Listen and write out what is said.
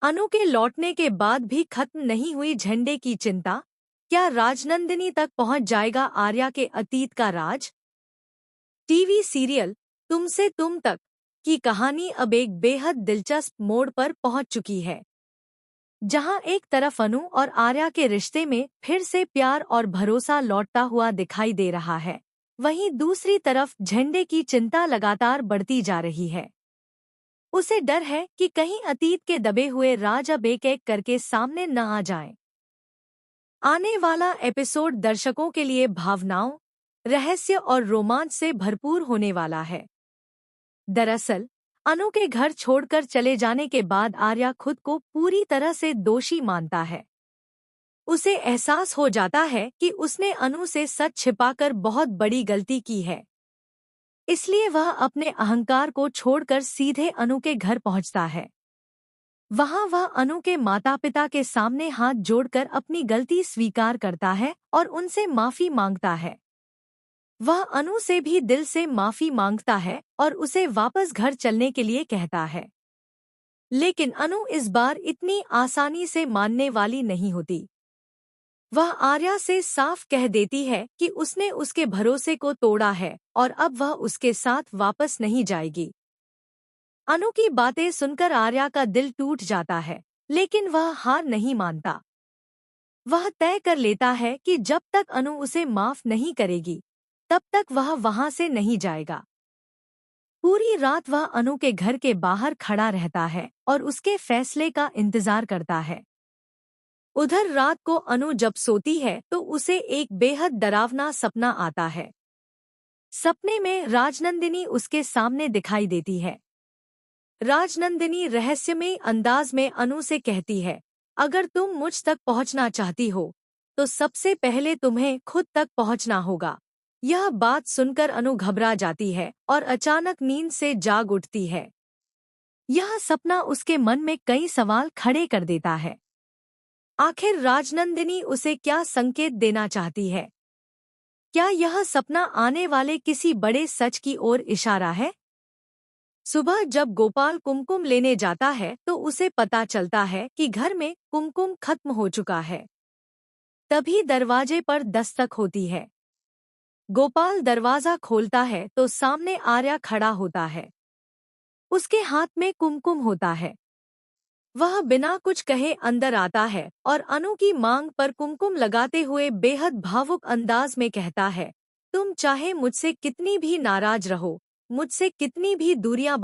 अनु के लौटने के बाद भी खत्म नहीं हुई झंडे की चिंता। क्या राजनंदिनी तक पहुंच जाएगा आर्या के अतीत का राज? टीवी सीरियल तुमसे तुम तक की कहानी अब एक बेहद दिलचस्प मोड़ पर पहुंच चुकी है, जहां एक तरफ अनु और आर्या के रिश्ते में फिर से प्यार और भरोसा लौटता हुआ दिखाई दे रहा है, वहीं दूसरी तरफ झंडे की चिंता लगातार बढ़ती जा रही है। उसे डर है कि कहीं अतीत के दबे हुए राज अब एक एक करके सामने न आ जाएं। आने वाला एपिसोड दर्शकों के लिए भावनाओं, रहस्य और रोमांच से भरपूर होने वाला है। दरअसल अनु के घर छोड़कर चले जाने के बाद आर्या खुद को पूरी तरह से दोषी मानता है। उसे एहसास हो जाता है कि उसने अनु से सच छिपाकर बहुत बड़ी गलती की है। इसलिए वह अपने अहंकार को छोड़कर सीधे अनु के घर पहुंचता है। वहां वह अनु के माता-पिता के सामने हाथ जोड़कर अपनी गलती स्वीकार करता है और उनसे माफी मांगता है। वह अनु से भी दिल से माफी मांगता है और उसे वापस घर चलने के लिए कहता है। लेकिन अनु इस बार इतनी आसानी से मानने वाली नहीं होती। वह आर्या से साफ कह देती है कि उसने उसके भरोसे को तोड़ा है और अब वह उसके साथ वापस नहीं जाएगी। अनु की बातें सुनकर आर्या का दिल टूट जाता है, लेकिन वह हार नहीं मानता। वह तय कर लेता है कि जब तक अनु उसे माफ नहीं करेगी, तब तक वह वहां से नहीं जाएगा। पूरी रात वह अनु के घर के बाहर खड़ा रहता है और उसके फैसले का इंतजार करता है। उधर रात को अनु जब सोती है तो उसे एक बेहद डरावना सपना आता है। सपने में राजनंदिनी उसके सामने दिखाई देती है। राजनंदिनी रहस्यमय अंदाज में अनु से कहती है, अगर तुम मुझ तक पहुंचना चाहती हो, तो सबसे पहले तुम्हें खुद तक पहुंचना होगा। यह बात सुनकर अनु घबरा जाती है और अचानक नींद से जाग उठती है। यह सपना उसके मन में कई सवाल खड़े कर देता है। आखिर राजनंदिनी उसे क्या संकेत देना चाहती है? क्या यह सपना आने वाले किसी बड़े सच की ओर इशारा है? सुबह जब गोपाल कुमकुम लेने जाता है तो उसे पता चलता है कि घर में कुमकुम खत्म हो चुका है। तभी दरवाजे पर दस्तक होती है। गोपाल दरवाजा खोलता है तो सामने आर्या खड़ा होता है। उसके हाथ में कुमकुम होता है। वह बिना कुछ कहे अंदर आता है और अनु की मांग पर कुमकुम लगाते हुए बेहद भावुक अंदाज में कहता है, तुम चाहे मुझसे कितनी भी नाराज रहो, मुझसे कितनी भी दूरियां